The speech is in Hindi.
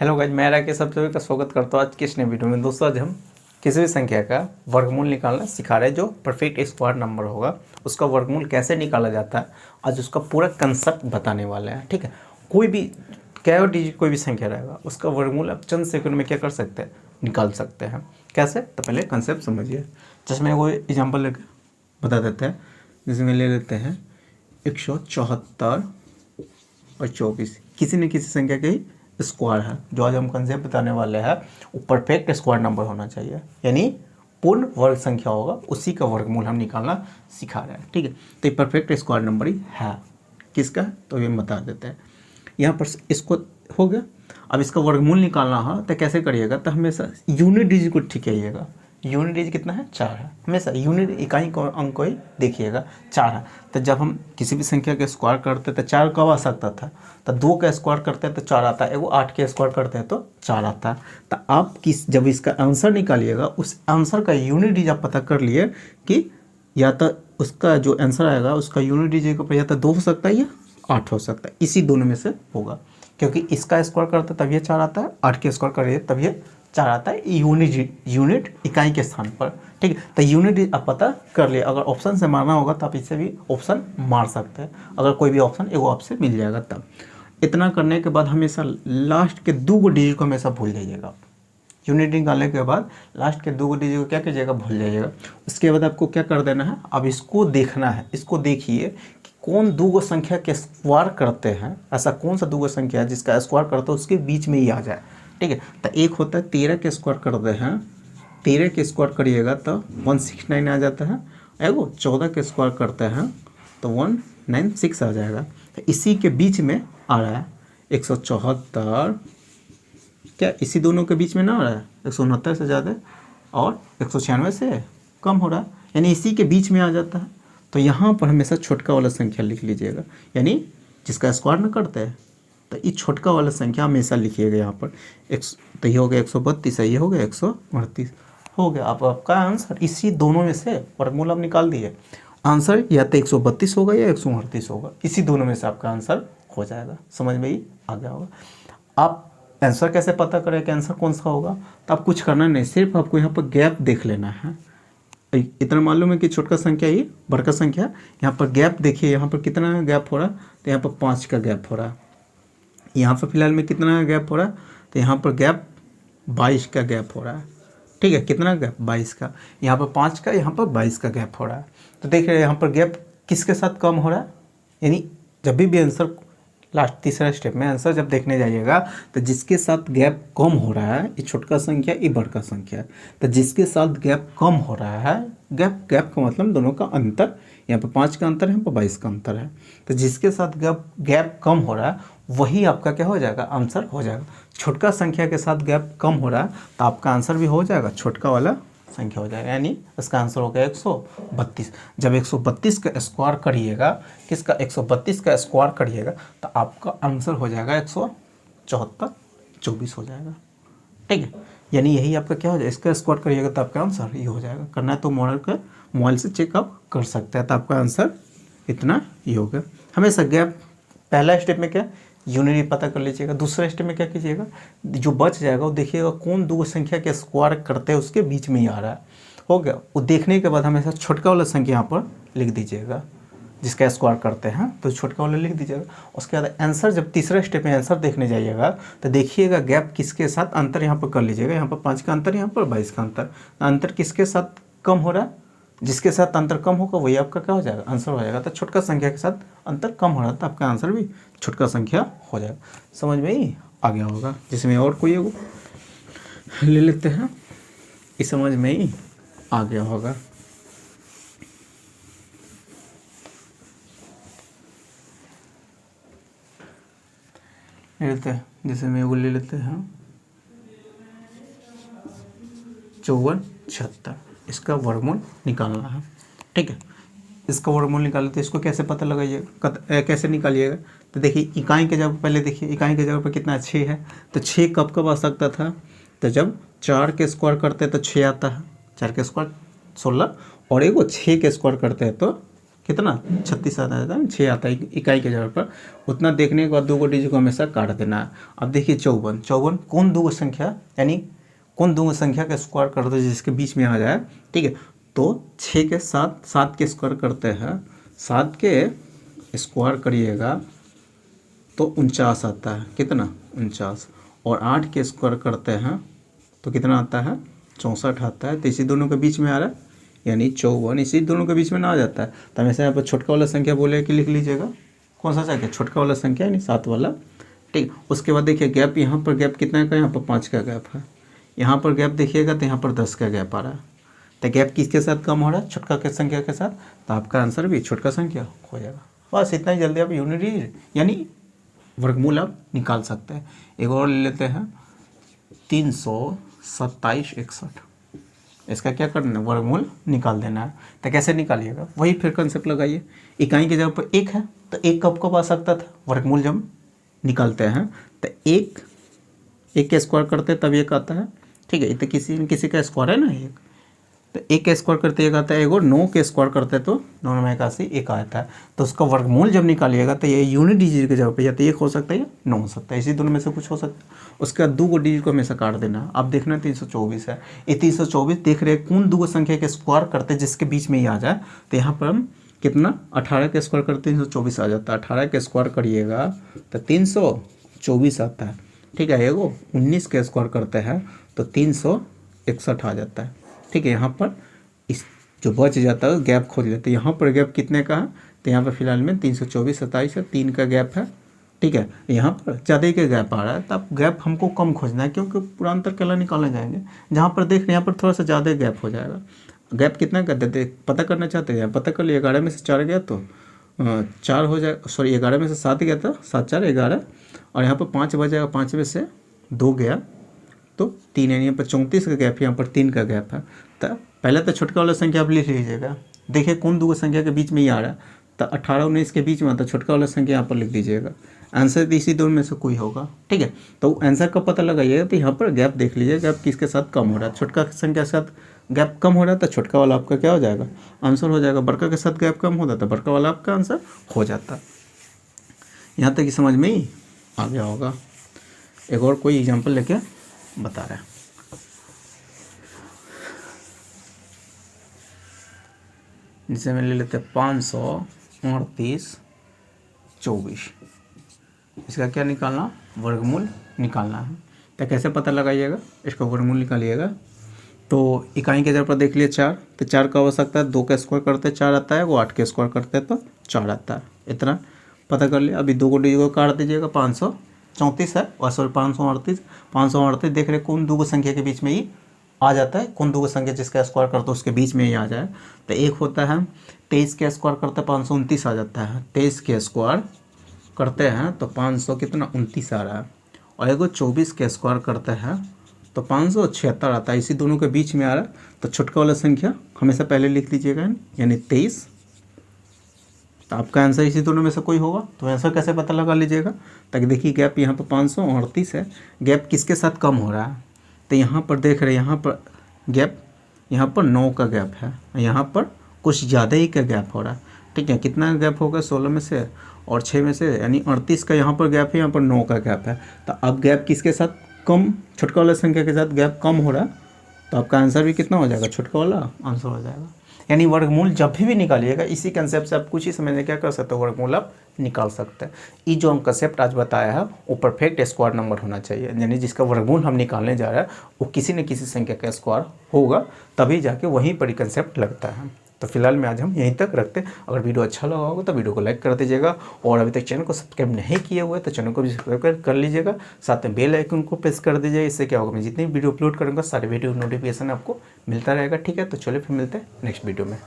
हेलो गाइस, मैं राकेश सब सभी का स्वागत करता हूँ आज की इस नई वीडियो में। दोस्तों, आज हम किसी भी संख्या का वर्गमूल निकालना सिखा रहे हैं। जो परफेक्ट स्क्वायर नंबर होगा उसका वर्गमूल कैसे निकाला जाता है, आज उसका पूरा कंसेप्ट बताने वाले हैं। ठीक है, कोई भी क्या डिजिट कोई भी संख्या रहेगा उसका वर्गमूल आप चंद सेकंड में क्या कर सकते हैं, निकाल सकते हैं। कैसे, तो पहले कंसेप्ट समझिए। जिसमें वो एग्जाम्पल लेके बता देते हैं। जिसमें ले लेते हैं 174 और 24 किसी न किसी संख्या के ही स्क्वायर है। जो आज हम कंसेप्ट बताने वाले हैं वो परफेक्ट स्क्वायर नंबर होना चाहिए, यानी पूर्ण वर्ग संख्या होगा, उसी का वर्गमूल हम निकालना सिखा रहे हैं। ठीक है, तो ये परफेक्ट स्क्वायर नंबर ही है। किसका है तो ये बता देते हैं। यहाँ पर इसको हो गया। अब इसका वर्गमूल निकालना है तो कैसे करिएगा, तो हमेशा यूनिट डिजिट को ठीक करिएगा। यूनिट डिजिट कितना है, 4 है। हमेशा यूनिट इकाई को अंक को ही देखिएगा, 4 है। तो जब हम किसी भी संख्या के स्क्वायर करते तो 4 कब आ सकता था, तो 2 का स्क्वायर करते हैं तो 4 आता है, 8 के स्क्वायर करते हैं तो 4 आता है। तो आप जब इसका आंसर निकालिएगा उस आंसर का यूनिट डिजिट आप पता कर लिए कि या तो उसका जो आंसर आएगा उसका यूनिट डिजिट का या तो 2 हो सकता है या 8 हो सकता है, इसी दोनों में से होगा। क्योंकि इसका स्क्वायर करते तब ये 4 आता है, 8 के स्क्वायर करिए तब ये 4 आता है, यूनिट इकाई के स्थान पर। ठीक है, तो यूनिट आप पता कर लिए। अगर ऑप्शन से मारना होगा तो आप इससे भी ऑप्शन मार सकते हैं। अगर कोई भी ऑप्शन एगो आपसे मिल जाएगा तब। इतना करने के बाद हमेशा लास्ट के 2 डिजिट को हमेशा भूल जाइएगा। यूनिट निकालने के बाद लास्ट के 2 डिजिट को क्या कीजिएगा, भूल जाइएगा। उसके बाद आपको क्या कर देना है, अब इसको देखना है। इसको देखिए कि कौन 2 संख्या के स्क्वायर करते हैं। ऐसा कौन सा 2 संख्या है जिसका स्क्वायर करते हो उसके बीच में ही आ जाए। ठीक है, तो एक होता है 13 के स्क्वायर करते हैं, 13 के स्क्वायर करिएगा तो 169 आ जाता है। एगो 14 के स्क्वायर करते हैं तो 196 आ जाएगा। तो इसी के बीच में आ रहा है 174। क्या इसी दोनों के बीच में ना आ रहा है, 169 से ज़्यादा और 196 से कम हो रहा है, यानी इसी के बीच में आ जाता है। तो यहाँ पर हमेशा छोटका वाला संख्या लिख लीजिएगा, यानी जिसका स्क्वायर ना करते हैं। तो ये छोटका वाला संख्या हमेशा लिखिएगा यहाँ पर। तो ये हो गया 132 है, ये हो गया 138 हो गया। अब आपका आंसर इसी दोनों में से वर्गमूल आप निकाल दिए। आंसर या तो 132 होगा या 138 होगा, इसी दोनों में से आपका आंसर हो जाएगा। समझ में ही आ गया होगा। आप आंसर कैसे पता करें कि आंसर कौन सा होगा, तो आप कुछ करना नहीं, सिर्फ आपको यहाँ पर गैप देख लेना है। इतना मालूम है कि छोटका संख्या ही बड़का संख्या। यहाँ पर गैप देखिए, यहाँ पर कितना गैप हो रहा है, तो यहाँ पर 5 का गैप हो रहा है। यहाँ पर फिलहाल में कितना गैप हो रहा है, तो यहाँ पर गैप 22 का गैप हो रहा है। ठीक है, कितना गैप, 22 का। यहाँ पर 5 का, यहाँ पर 22 का गैप हो रहा है। तो देख रहे हैं यहाँ पर गैप किसके साथ कम हो रहा है, यानी जब भी आंसर लास्ट तीसरा स्टेप में आंसर जब देखने जाइएगा तो जिसके साथ गैप कम हो रहा है, ये छोटका संख्या ये बड़का संख्या, तो जिसके साथ गैप कम हो रहा है, गैप का मतलब दोनों का अंतर, यहाँ पर 5 का अंतर है, यहाँ पर 22 का अंतर है। तो जिसके साथ गैप कम हो रहा है वही आपका क्या हो जाएगा, आंसर हो जाएगा। छोटका संख्या के साथ गैप कम हो रहा है तो आपका आंसर भी हो जाएगा छोटका वाला संख्या हो जाएगा, यानी इसका आंसर हो गया 132। जब 132 का स्क्वायर करिएगा, किसका 132 का स्क्वायर करिएगा, तो आपका आंसर हो जाएगा 174, 24 हो जाएगा। ठीक है, यानी यही आपका क्या हो जाएगा, इसका स्क्वायर करिएगा तो आपका आंसर ये हो जाएगा। करना है तो मोबाइल से चेकअप कर सकते हैं, तो आपका आंसर इतना ही होगा। हमेशा गैप पहला स्टेप में क्या यूनिट पता कर लीजिएगा। दूसरा स्टेप में क्या कीजिएगा, जो बच जाएगा वो देखिएगा कौन 2 संख्या के स्क्वायर करते हैं उसके बीच में ही आ रहा है। हो गया, वो देखने के बाद हमेशा छोटका वाला संख्या यहाँ पर लिख दीजिएगा, जिसका स्क्वायर करते हैं तो छोटका वाला लिख दीजिएगा। उसके बाद आंसर जब तीसरा स्टेप में आंसर देखने जाइएगा तो देखिएगा गैप किसके साथ अंतर यहाँ पर कर लीजिएगा। यहाँ पर 5 का अंतर, यहाँ पर 22 का अंतर। अंतर किसके साथ कम हो रहा है, जिसके साथ अंतर कम होगा वही आपका क्या हो जाएगा, आंसर हो जाएगा। तो छोटका संख्या के साथ अंतर कम हो रहा है तो आपका आंसर भी छोटका संख्या हो जाएगा। समझ में ही आ गया होगा। जिसमें और कोई एगो ले लेते हैं, इस समझ में ही आ गया होगा। ले लेते हैं, जैसे में एगो ले लेते हैं 54, 76, इसका वर्गमूल निकालना है। ठीक है, इसका वर्गमूल निकाले तो इसको कैसे पता लगाइएगा, कैसे निकालिएगा, तो देखिए इकाई के जगह पहले देखिए, इकाई के जगह पर कितना 6 है, तो 6 कब आ सकता था, तो जब 4 के स्क्वायर करते हैं तो 6 आता है, 4 के स्क्वायर 16, और एगो 6 के स्क्वायर करते हैं तो कितना 36 आता है, 6 आता है इकाई के जगह पर। उतना देखने के बाद दो डिजिट को हमेशा काट देना है। अब देखिए 54 कौन दो संख्या, यानी कौन दो संख्या का स्क्वायर कर दो जिसके बीच में आ जाए, ठीक है। तो 6 के साथ 7 के स्क्वायर करते हैं, 7 के स्क्वायर करिएगा तो 49 आता है, कितना 49। और 8 के स्क्वायर करते हैं तो कितना आता है 64 आता है। तो इसी दोनों के बीच में आ रहा है, यानी 54 इसी दोनों के बीच में ना आ जाता है। तो हमेशा यहाँ पर छोटका वाला संख्या बोले कि लिख लीजिएगा, कौन सा संख्या, छोटका वाला संख्या यानी 7 वाला, ठीक। उसके बाद देखिए गैप, यहाँ पर गैप कितना का, यहाँ पर 5 का गैप है। यहाँ पर गैप देखिएगा तो यहाँ पर 10 का गैप आ रहा है। तो गैप किसके साथ कम हो रहा है, छोटका के संख्या के साथ। तो आपका आंसर भी छोटका संख्या हो जाएगा। बस इतना ही जल्दी आप यूनिट यानी वर्गमूल आप निकाल सकते हैं। एक और ले लेते हैं 327 61, इसका क्या करना है, वर्गमूल निकाल देना है। तो कैसे निकालिएगा, वही फिर कंसेप्ट लगाइए। इकाई की जगह पर 1 है तो 1 कब आ सकता था, वर्गमूल जब निकालते हैं तो 1 के स्क्वायर करते तब 1 आता है, ठीक है। तो किसी न किसी का स्क्वायर है ना 1, तो 1 के स्क्वायर करते 1 आता है। एक और 9 के स्क्वायर करते तो 9 में 81 1 आता है। तो उसका वर्गमूल जब निकालिएगा तो ये यूनिट डिजिट की जगह पे या तो 1 हो सकता है या 9 हो सकता है, इसी दोनों में से कुछ हो सकता है। उसके बाद 2 डिजिट को हमेशा काट देना। अब देखना 324 है, ये 324 देख रहे हैं कौन 2 संख्या के स्क्वायर करते जिसके बीच में ही आ जाए। तो यहाँ पर हम कितना 18 के स्क्वायर करते 324 आ जाता है। 18 के स्क्वायर करिएगा तो 324 आता है, ठीक है। एगो 19 के स्क्वायर करते हैं तो 361 आ जाता है, ठीक है। यहाँ पर इस जो बच जाता है गैप खोज लेते हैं। यहाँ पर गैप कितने का है, तो यहाँ पर फिलहाल में 324 27 है, 3 का गैप है, ठीक है। यहाँ पर ज़्यादा ही का गैप आ रहा है, तब गैप हमको कम खोजना है क्योंकि पूरा अंतर केला निकालने जाएंगे। जहाँ पर देख रहे हैं यहाँ पर थोड़ा सा ज़्यादा गैप हो जाएगा। गैप कितना कर देते पता करना चाहते हैं, पता कर लिए। 11 में से 4 गया तो 4 हो जाएगा, सॉरी 11 में से 7 गया था, 7 4 11, और यहाँ पर 5 बचेगा, 5 में से 2 गया तो 3 यानी यहाँ पर 34 का गैप है, यहाँ पर 3 का गैप है। तो पहले तो छोटका वाला संख्या आप लिख लीजिएगा, देखिए कौन 2 संख्या के बीच में ही आ रहा है। तो 18 19 के बीच में आता है, छोटका वाला संख्या यहाँ पर लिख दीजिएगा। आंसर भी इसी दोनों में से कोई होगा, ठीक है। तो आंसर का पता लगाइएगा तो यहाँ पर गैप देख लीजिए, गैप किसके साथ कम हो रहा है, छोटका संख्या के साथ गैप कम हो रहा है तो छोटका वाला आपका क्या हो जाएगा, आंसर हो जाएगा। बड़का के साथ गैप कम होता है तो बड़का वाला आपका आंसर हो जाता। यहाँ तक कि समझ में ही आ गया होगा। एक और कोई एग्जाम्पल लेके बता रहा है। जिसे में ले लेते हैं 538 24, इसका क्या निकालना, वर्गमूल निकालना है। तो कैसे पता लगाइएगा, इसका वर्गमूल निकालिएगा। तो इकाई के जगह पर देख लिए 4, तो 4 का हो सकता है 2 का स्क्वायर करते 4 आता है, वो 8 के स्क्वायर करते तो 4 आता है। इतना पता कर लिया। अभी 2 को डिजिट को काट दीजिएगा, 534 है और सॉरी 538 देख रहे कौन 2 संख्या के बीच में ही आ जाता है, कौन 2 संख्या जिसका स्क्वायर करते उसके बीच में ही आ जाए। तो एक होता है 23 के स्क्वायर करते 529 आ जाता है, 23 के स्क्वायर करते हैं तो 500 कितना 29 आ रहा है। और एगो 24 के स्क्वायर करते हैं तो 576 आता है, इसी दोनों के बीच में आ रहा है। तो छोटका वाला संख्या हमेशा पहले लिख लीजिएगा यानी 23। तो आपका आंसर इसी दोनों में से कोई होगा। तो आंसर कैसे पता लगा लीजिएगा, ताकि देखिए गैप यहाँ पर 538 है, गैप किसके साथ कम हो रहा है। तो यहाँ पर देख रहे हैं यहाँ पर गैप, यहाँ पर 9 का गैप है, यहाँ पर कुछ ज़्यादा ही का गैप हो रहा है, ठीक है। कितना गैप होगा 16 में से और 6 में से, यानी 38 का यहाँ पर गैप है, यहाँ पर 9 का गैप है। तो अब गैप किसके साथ कम, छोटका वाला संख्या के साथ गैप कम हो रहा है। तो आपका आंसर भी कितना हो जाएगा, छोटका वाला आंसर हो जाएगा। यानी वर्गमूल जब भी निकालिएगा इसी कंसेप्ट से आप कुछ ही समय में क्या कर सकते हो, वर्गमूल आप निकाल सकते हैं। ये जो हम कंसेप्ट आज बताया है वो परफेक्ट स्क्वायर नंबर होना चाहिए, यानी जिसका वर्गमूल हम निकालने जा रहे हैं वो किसी न किसी संख्या का स्क्वायर होगा, तभी जाके वहीं पर ही कंसेप्ट लगता है। तो फिलहाल में आज हम यहीं तक रखते हैं। अगर वीडियो अच्छा लगा होगा तो वीडियो को लाइक कर दीजिएगा, और अभी तक चैनल को सब्सक्राइब नहीं किए हुए तो चैनल को भी सब्सक्राइब कर लीजिएगा, साथ में बेल आइकन को प्रेस कर दीजिएगा। इससे क्या होगा, मैं जितनी वीडियो अपलोड करूँगा सारे वीडियो नोटिफिकेशन आपको मिलता रहेगा, ठीक है। तो चलिए फिर मिलते हैं नेक्स्ट वीडियो में।